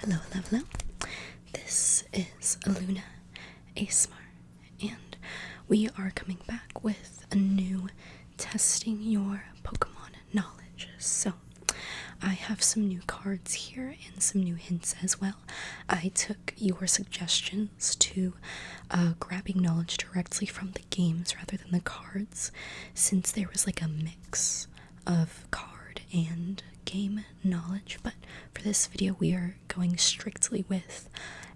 Hello. This is Luna ASMR, and we are coming back with a new testing your Pokemon knowledge. So, I have some new cards here and some new hints as well. I took your suggestions to grabbing knowledge directly from the games rather than the cards, since there was like a mix of card and game knowledge, but for this video we are going strictly with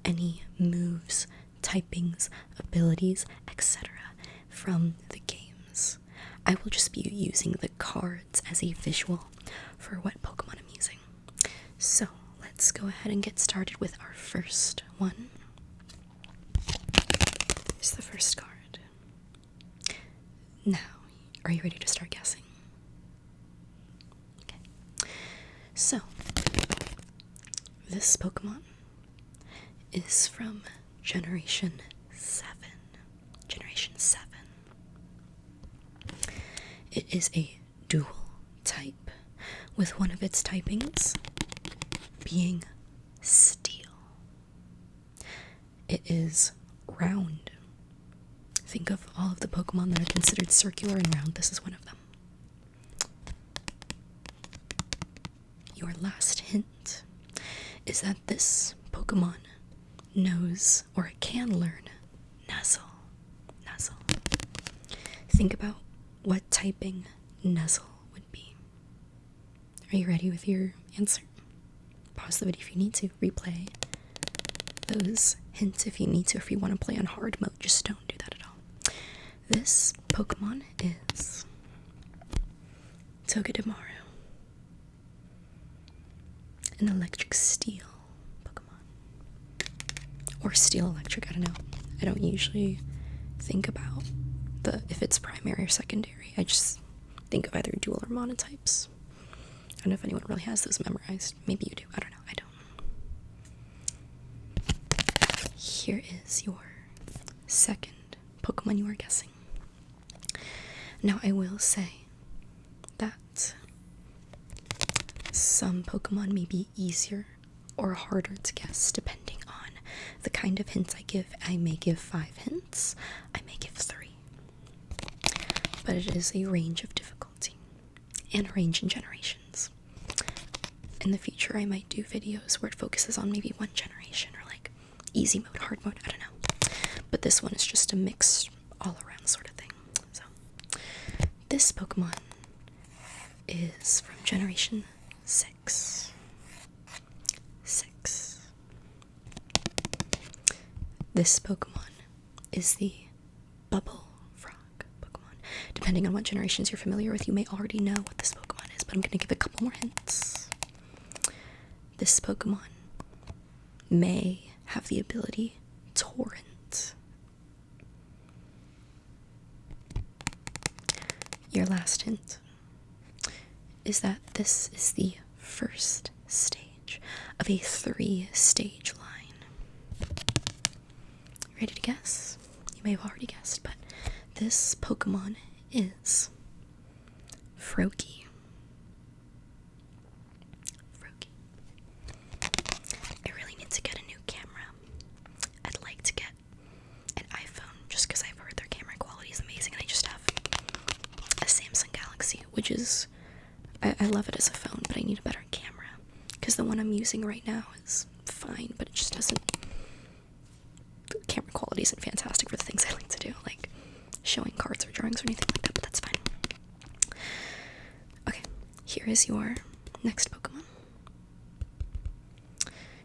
any moves, typings, abilities, etc. from the games. I will just be using the cards as a visual for what Pokemon I'm using. So let's go ahead and get started with our first one. Here's the first card. Now, are you ready to start guessing? So, this Pokemon is from Generation 7. Generation 7. It is a dual type, with one of its typings being Steel. It is round. Think of all of the Pokemon that are considered circular and round. This is one of them. Your last hint is that this Pokemon knows, or it can learn, Nuzzle. Think about what typing Nuzzle would be. Are you ready with your answer? Pause the video if you need to. Replay those hints if you need to. If you want to play on hard mode, just don't do that at all. This Pokemon is Togedemaru. An electric steel Pokemon. Or steel electric, I don't know. I don't usually think about if it's primary or secondary. I just think of either dual or monotypes. I don't know if anyone really has those memorized. Maybe you do. I don't know. I don't. Here is your second Pokemon you are guessing. Now, I will say that some Pokemon may be easier or harder to guess depending on the kind of hints I give. I may give 5 hints, I may give 3. But it is a range of difficulty and a range in generations. In the future, I might do videos where it focuses on maybe one generation or like easy mode, hard mode, I don't know. But this one is just a mixed all around sort of thing. So, this Pokemon is from Generation 6. This Pokemon is the Bubble Frog Pokemon. Depending on what generations you're familiar with, you may already know what this Pokemon is, but I'm going to give a couple more hints. This Pokemon may have the ability Torrent. Your last hint is that this is the first stage of a 3-stage line. Ready to guess? You may have already guessed, but this Pokemon is Froakie. I really need to get a new camera. I'd like to get an iPhone just because I've heard their camera quality is amazing, and I just have a Samsung Galaxy, which is, I love it as a phone, but I need a better camera because the one I'm using right now is fine, but it just doesn't, the camera quality isn't fantastic for the things I like to do, like showing cards or drawings or anything like that, but that's fine. Okay, here is your next Pokemon.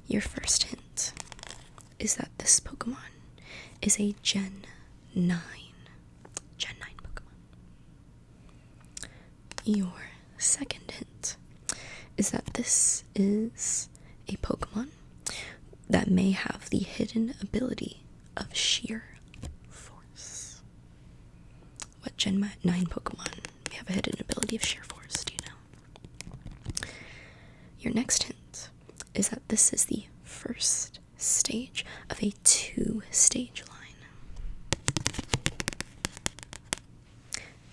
Your first hint is that this Pokemon is a Gen 9 Pokemon. Your second hint is that this is a Pokemon that may have the hidden ability of Sheer Force. What Gen 9 Pokemon may have a hidden ability of Sheer Force? Do you know? Your next hint is that this is the first stage of a 2-stage line.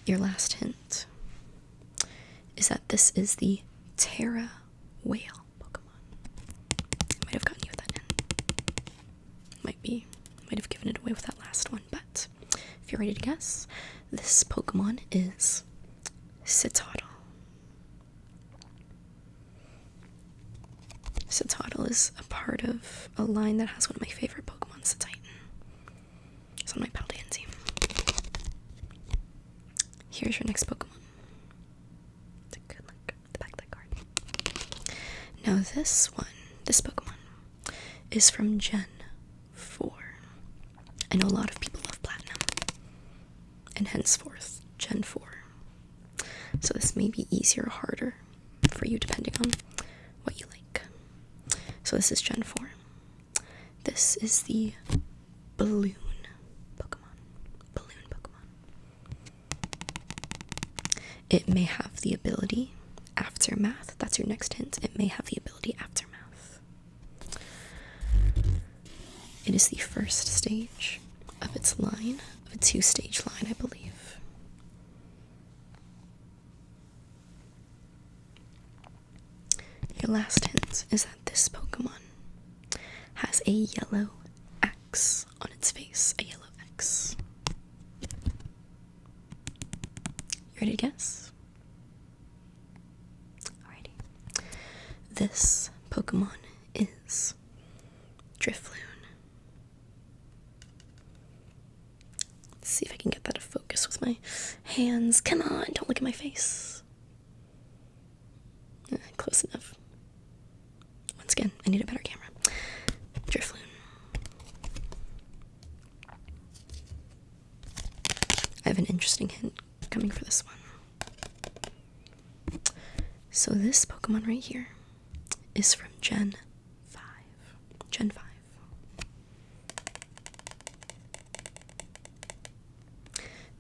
Your last hint is that this is the Terra Whale Pokemon. I might have gotten you ready to guess? This Pokemon is Citadel. Citadel is a part of a line that has one of my favorite Pokemon, Titan. It's on my Paldean team. Here's your next Pokemon. It's a good look at the back of that card. Now this Pokemon, is from Gen 4. I know a lot of people love Platinum, and henceforth, Gen 4. So this may be easier or harder for you depending on what you like. So this is Gen 4. This is the Balloon Pokemon. It may have the ability Aftermath. That's your next hint. It may have the ability Aftermath. It is the first stage of its line, of a 2-stage line, I believe. Your last hint is that this Pokemon has a yellow X on its face. A yellow X. You ready to guess? Alrighty. This Pokemon is Drifloon. Let's see if I can get that to focus with my hands. Come on, don't look at my face. Close enough. Once again, I need a better camera. Drifloon. I have an interesting hint coming for this one. So this Pokemon right here is from Gen 5. Gen 5.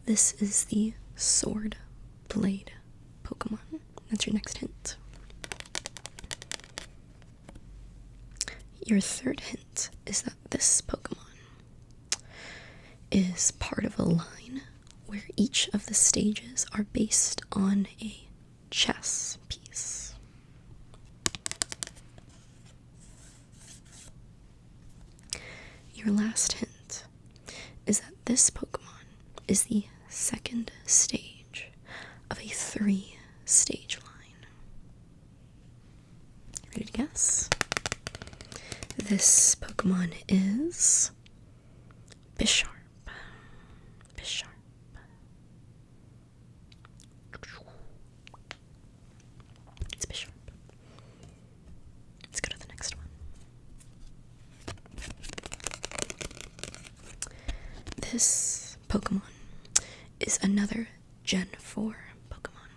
This is the Sword Blade Pokemon. That's your next hint. Your third hint is that this Pokemon is part of a line where each of the stages are based on a chess piece. Your last hint is that this Pokemon is the second stage of a 3-stage line. Ready to guess? This Pokemon is Bisharp. Bisharp. It's Bisharp. Let's go to the next one. This Pokemon is another Gen 4 Pokemon.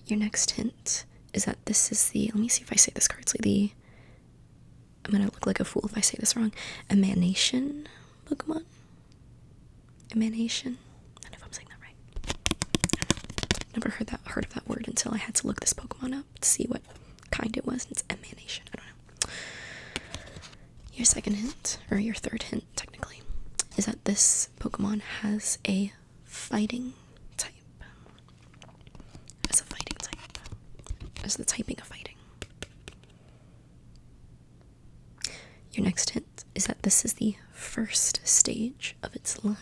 Your next hint is that this is the, let me see if I say this correctly, I'm gonna look like a fool if I say this wrong, Emanation Pokemon? Emanation? I don't know if I'm saying that right. Never heard of that word until I had to look this Pokemon up to see what kind it was. It's Emanation. I don't know. Your second hint, or your third hint technically, is that this Pokemon has a fighting type. As a fighting type. As the typing of fighting. Your next hint is that this is the first stage of its line.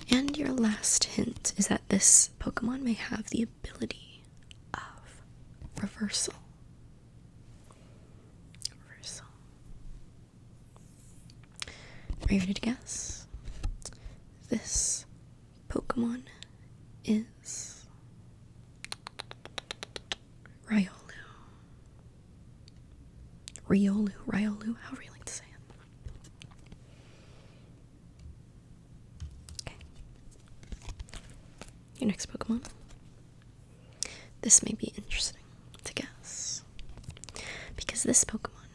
And your last hint is that this Pokemon may have the ability of reversal. Reversal. Are you ready to guess? This Pokemon is Riolu. Riolu, however you like to say it. Okay. Your next Pokemon. This may be interesting to guess, because this Pokemon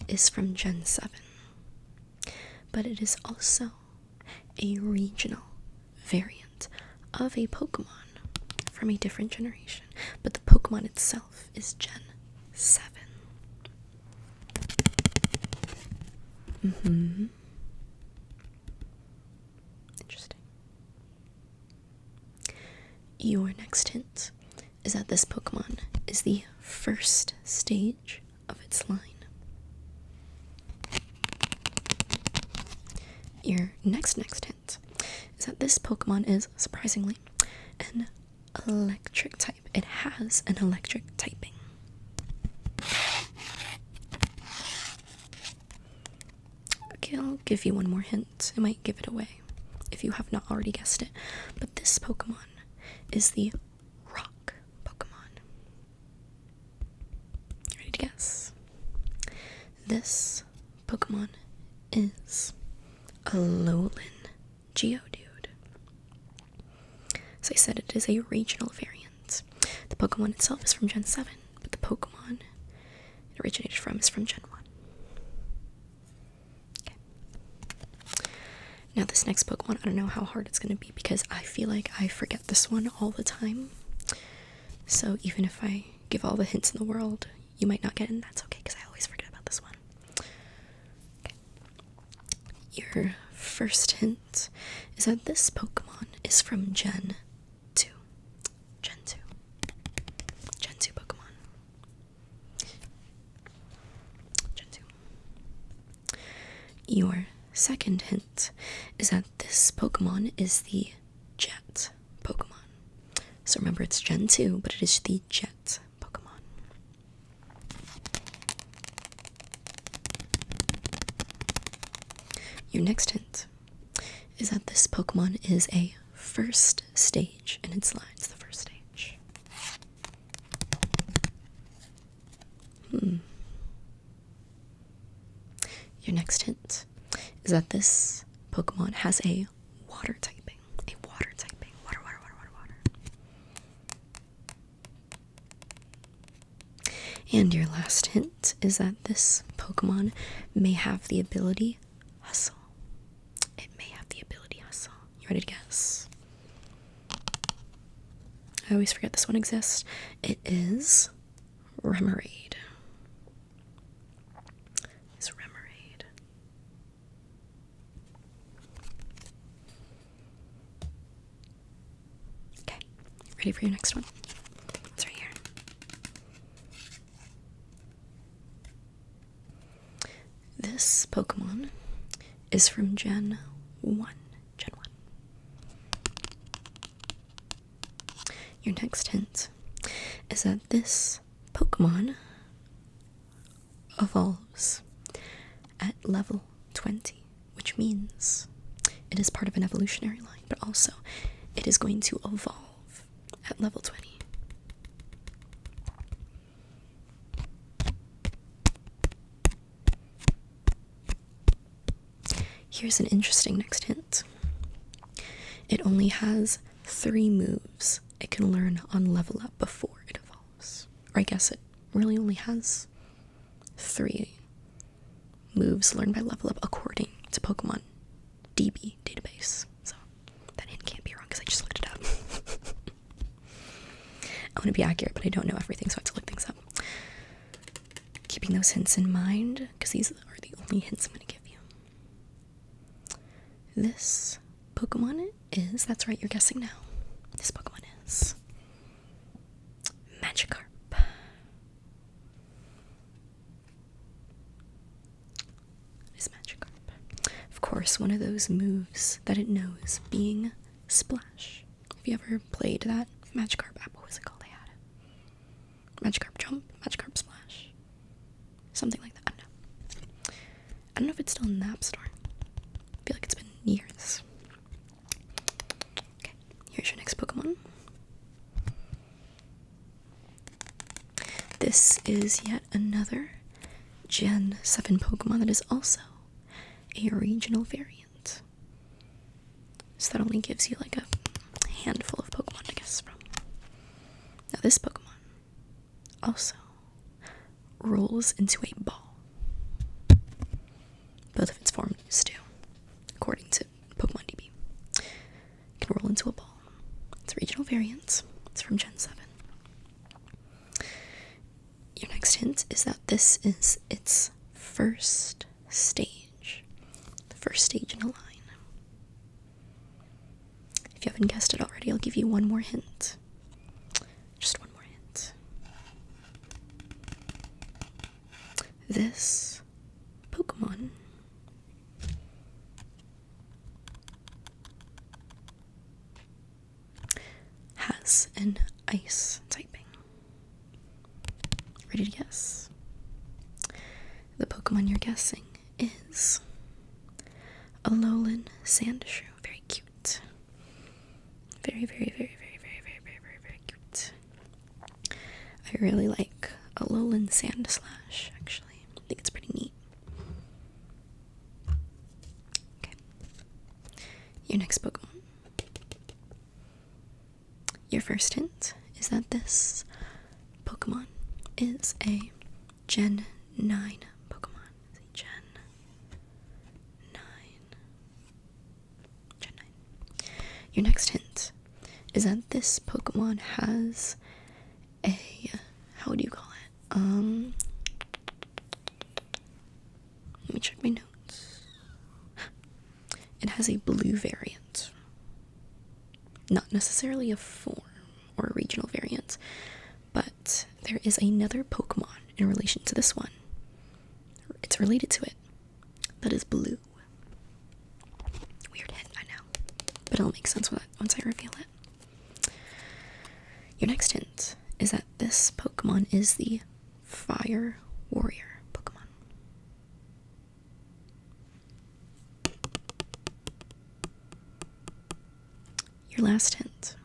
is from Gen 7, but it is also a regional variant of a Pokemon from a different generation, but the Pokemon itself is Gen 7. Interesting. Your next hint is that this Pokemon is the first stage of its line. Your next hint is that this Pokemon is, surprisingly, an electric type. It has an electric typing. Okay, I'll give you one more hint. It might give it away if you have not already guessed it. But this Pokemon is the rock Pokemon. Ready to guess? This Pokemon is a Alolan Geodude. So I said it is a regional variant. The Pokemon itself is from Gen 7, but the Pokemon it originated from is from Gen 1. Okay. Now this next Pokemon, I don't know how hard it's going to be because I feel like I forget this one all the time. So even if I give all the hints in the world, you might not get it, and that's okay because I always forget about this one. Okay. Your first hint is that this Pokemon is from Gen 2. Gen 2. Gen 2 Pokemon. Gen 2. Your second hint is that this Pokemon is the Jet Pokemon. So remember, it's Gen 2, but it is the Jet Pokemon. Your next hint is that this Pokemon is a first stage in its line. It's the first stage. Your next hint is that this Pokemon has a water typing. A water typing. Water. And your last hint is that this Pokemon may have the ability Hustle. It may have the ability Hustle. You ready to guess? I always forget this one exists. It is Remoraid. It's Remoraid. Okay, ready for your next one? It's right here. This Pokemon is from Gen 1. Gen 1. Your next hint is that this Pokemon evolves at level 20, which means it is part of an evolutionary line, but also it is going to evolve at level 20. Here's an interesting next hint. It only has 3 moves it can learn on level up before it evolves. Or I guess it really only has 3 moves learned by level up according to Pokemon DB database. So that hint can't be wrong because I just looked it up. I want to be accurate, but I don't know everything, so I have to look things up. Keeping those hints in mind, because these are the only hints I'm going to give you. This Pokemon is, that's right, you're guessing now. This Pokemon is Magikarp. It is Magikarp. Of course, one of those moves that it knows being Splash. Have you ever played that Magikarp app? What was it called? They had Magikarp Jump, Magikarp Splash. Something like that. I don't know. I don't know if it's still in the App Store. I feel like it's been years. Okay, here's your next Pokemon. This is yet another Gen 7 Pokemon that is also a regional variant. So that only gives you like a handful of Pokemon to guess from. Now this Pokemon also rolls into a ball. Both of its forms do, according to Pokemon DB. It can roll into a ball. It's a regional variant. It's from Gen 7. Your next hint is that this is its first stage. The first stage in a line. If you haven't guessed it already, I'll give you one more hint. Just one more hint. This Pokemon Ready to guess? The Pokemon you're guessing is Alolan Sandshrew. Very cute. Very, very, very, very, very, very, very, very, very cute. I really like Alolan Sandslash, actually. I think it's pretty neat. Okay. Your next Pokemon. Your first hint is that this Pokemon is a Gen 9 Pokemon. Is it Gen 9? Gen 9. Your next hint is that this Pokemon has a, how would you call it? Let me check my notes. It has a blue variant. Not necessarily a form or a regional variant, but there is another Pokemon in relation to this one. It's related to it. That is blue. Weird hint, I know. But it'll make sense once I reveal it. Your next hint is that this Pokemon is the Fire Warrior Pokemon. Your last hint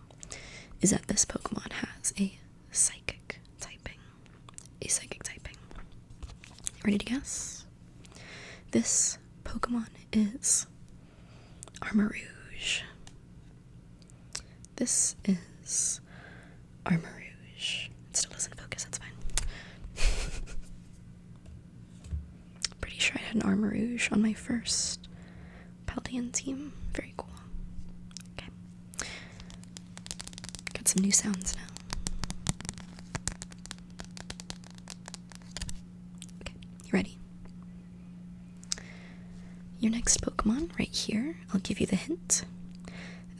is that this Pokemon has a psychic typing. A psychic typing. Ready to guess? This Pokemon is Armarouge. This is Armarouge. It still doesn't focus, that's fine. Pretty sure I had an Armarouge on my first Paldean team. Very cool. Okay. Got some new sounds now. Okay, you ready? Your next Pokemon, right here, I'll give you the hint.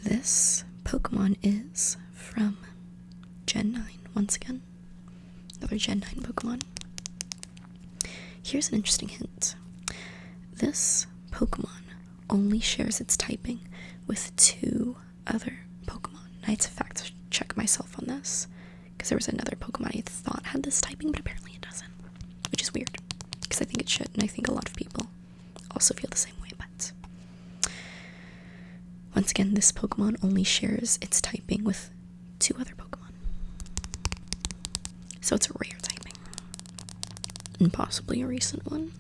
This Pokemon is from Gen 9, once again. Another Gen 9 Pokemon. Here's an interesting hint. This Pokemon only shares its typing with 2 other Pokemon. I had to fact check myself on this, because there was another Pokemon I thought had this typing, but apparently it doesn't. Which is weird, because I think it should, and I think a lot of people also feel the same way, but once again, this Pokemon only shares its typing with 2 other Pokemon. So it's a rare typing. And possibly a recent one,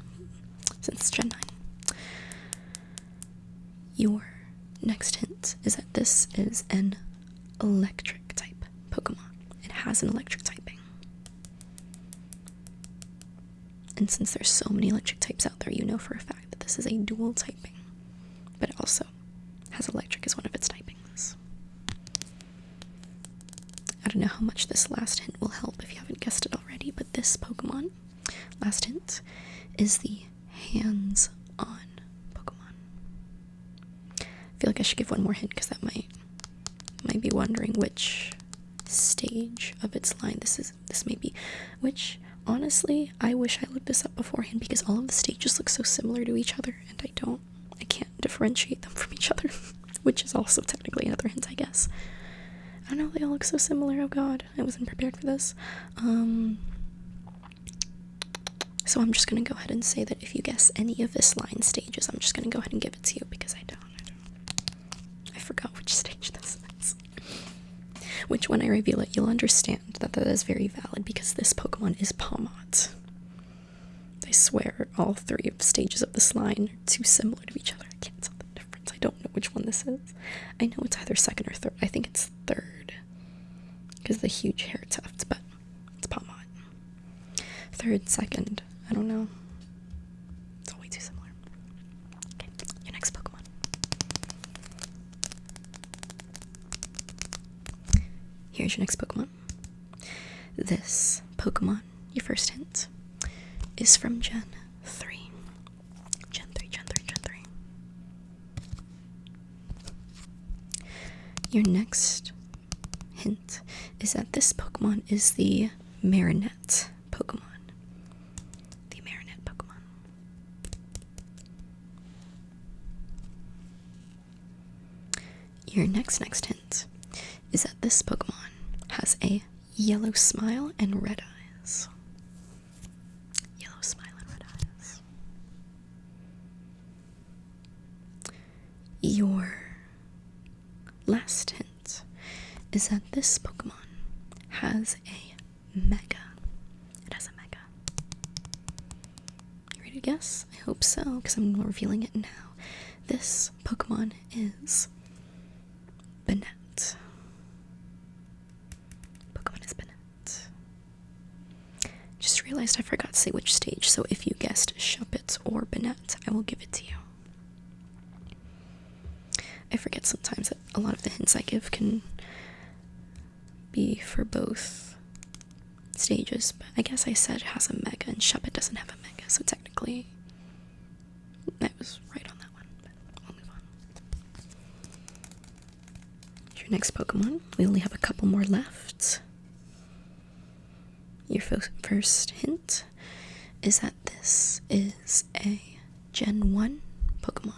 since it's Gen 9. Your next hint is that this is an electric type Pokemon. It has an electric typing. And since there's so many electric types out there, you know for a fact that this is a dual typing. But it also has electric as one of its typings. I don't know how much this last hint will help if you haven't guessed it already, but this Pokemon, last hint, is the hands-on Pokemon. I feel like I should give one more hint, because that might be wondering which stage of its line this may be. Which, honestly, I wish I looked this up beforehand, because all of the stages look so similar to each other, and I can't differentiate them from each other, which is also technically another hint, I guess. I don't know, they all look so similar. Oh god, I wasn't prepared for this. So I'm just gonna go ahead and say that if you guess any of this line stages, I'm just gonna go ahead and give it to you, because I forgot which stage this is. Which, when I reveal it, you'll understand that is very valid, because this Pokemon is Palmot. I swear all 3 of the stages of this line are too similar to each other. I can't tell the difference. I don't know which one this is. I know it's either second or third. I think it's third, because of the huge hair tufts, but it's Palmot. Third, second, I don't know. It's all way too similar. Okay, your next Pokemon. Here's your next Pokemon. This Pokemon, your first hint, is from Gen 3. Gen 3. Your next hint is that this Pokemon is the Marinette Pokemon. The Marinette Pokemon. Your next hint is that this Pokemon has a yellow smile and red eyes. last hint is that this Pokemon has a Mega. It has a Mega. You ready to guess? I hope so, because I'm revealing it now. This Pokemon is Banette. Pokemon is Banette. Just realized I forgot to say which stage, so if you guessed Shuppet or Banette, I will give it to you. I forget sometimes that a lot of the hints I give can be for both stages, but I guess I said it has a Mega and Shuppet doesn't have a Mega, so technically I was right on that one, but we'll move on. Your next Pokemon, we only have a couple more left. Your first hint is that this is a Gen 1 Pokemon.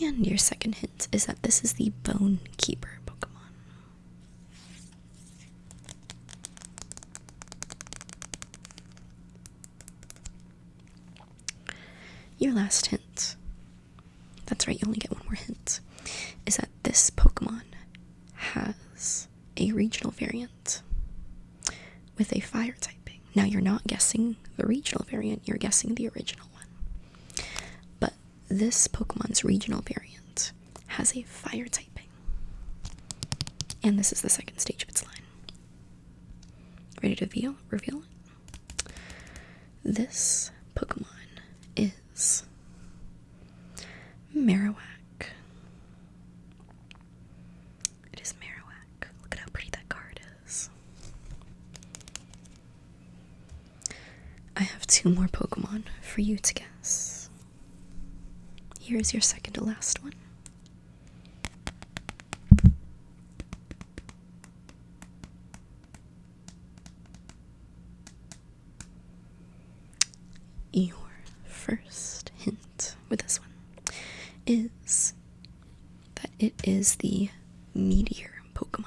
And your second hint is that this is the Bone Keeper Pokemon. Your last hint, that's right, you only get one more hint, is that this Pokemon has a regional variant with a fire typing. Now you're not guessing the regional variant, you're guessing the original one. But this Pokemon's regional variant has a fire typing. And this is the second stage of its line. Ready to reveal it? This Pokemon is Marowak. It is Marowak. Look at how pretty that card is. I have two more Pokemon for you to guess. Here's your second to last one. Your first hint with this one is that it is the Meteor Pokemon.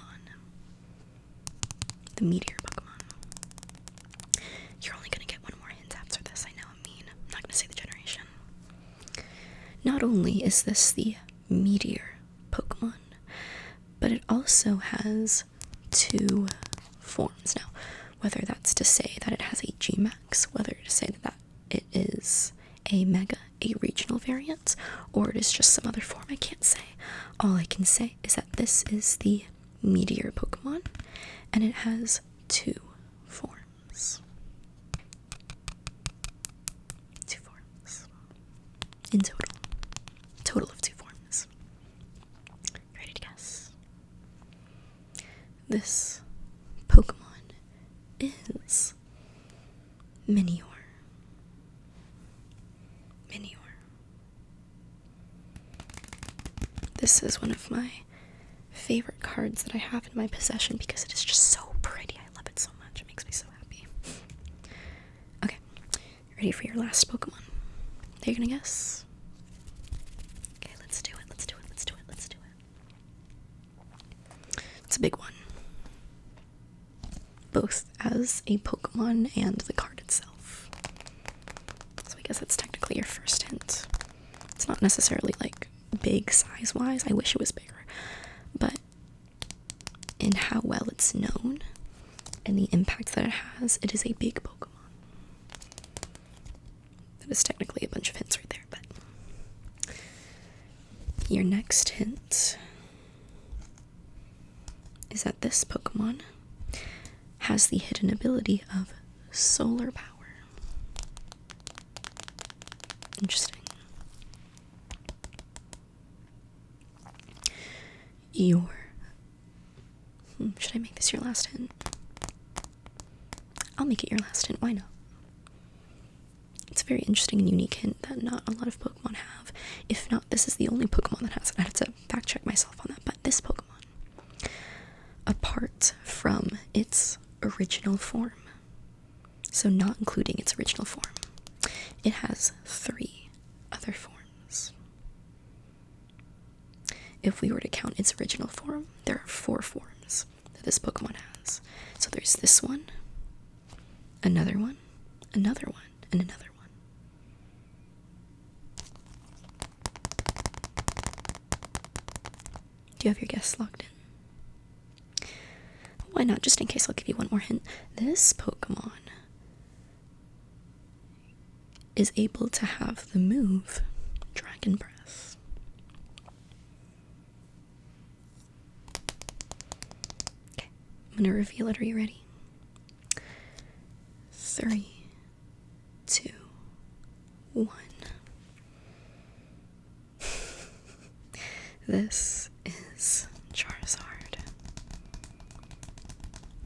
The Meteor Pokemon. You're only going to get one more hint after this. I know I'm mean. I'm not going to say the generation. Not only is this the Meteor Pokemon, but it also has two forms. Now, whether that's to say that it has a G-Max, whether to say that it is a Mega, a regional variant, or it is just some other form, I can't say. All I can say is that this is the Meteor Pokemon, and it has two forms. Two forms. In total. Total of two forms. You ready to guess? This Pokemon is Minior. This is one of my favorite cards that I have in my possession because it is just so pretty. I love it so much. It makes me so happy. Okay, ready for your last Pokemon? Are you gonna guess? Okay, let's do it. It's a big one. Both as a Pokemon and the card itself. So I guess that's technically your first hint. It's not necessarily like big size-wise. I wish it was bigger. But in how well it's known and the impact that it has, it is a big Pokemon. That is technically a bunch of hints right there, but your next hint is that this Pokemon has the hidden ability of solar power. Interesting. Should I make this your last hint? I'll make it your last hint, why not? It's a very interesting and unique hint that not a lot of Pokemon have. If not, this is the only Pokemon that has it. I have to fact check myself on that, but this Pokemon, apart from its original form, so not including its original form, it has 3 other forms. If we were to count its original form, there are 4 forms that this Pokemon has. So there's this one, another one, another one, and another one. Do you have your guess locked in? Why not? Just in case, I'll give you one more hint. This Pokemon is able to have the move Dragon Breath. Okay, I'm gonna reveal it. Are you ready? 3, 2, 1. This is Charizard.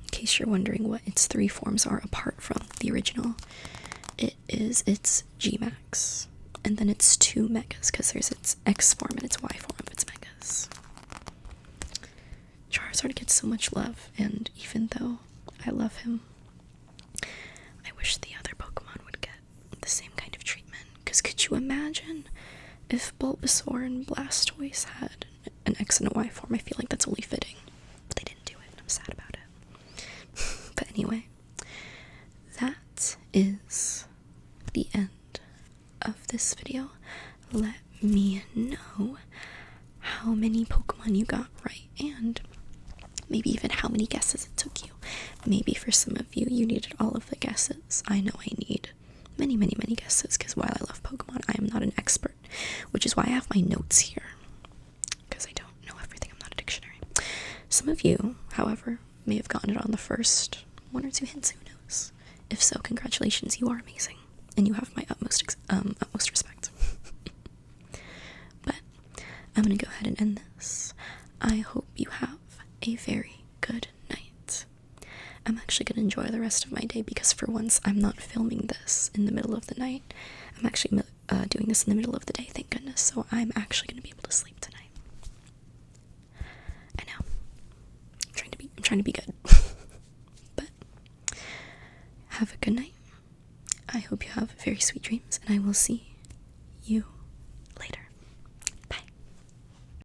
In case you're wondering what its 3 forms are apart from the original, it is its G-Max, and then its 2 Megas, because there's its X form and its Y form of its Megas. Charizard gets so much love, and even though I love him, I wish the other Pokemon would get the same kind of treatment, because could you imagine if Bulbasaur and Blastoise had an X and a Y form? I feel like that's only fitting, but they didn't do it, and I'm sad about it. But anyway, that is the end of this video. Let me know how many Pokemon you got right, and maybe even how many guesses it took you. Maybe for some of you, you needed all of the guesses. I know I need many, many, many guesses, because while I love Pokemon, I am not an expert, which is why I have my notes here, because I don't know everything. I'm not a dictionary. Some of you, however, may have gotten it on the first 1 or 2 hints. Who knows? If so, congratulations, you are amazing, and you have my utmost respect. But I'm gonna go ahead and end this. I hope you have a very good night. I'm actually gonna enjoy the rest of my day, because for once I'm not filming this in the middle of the night. I'm actually doing this in the middle of the day, thank goodness, so I'm actually gonna be able to sleep tonight. I know. I'm trying to be good. But have a good night. I hope you have very sweet dreams, and I will see you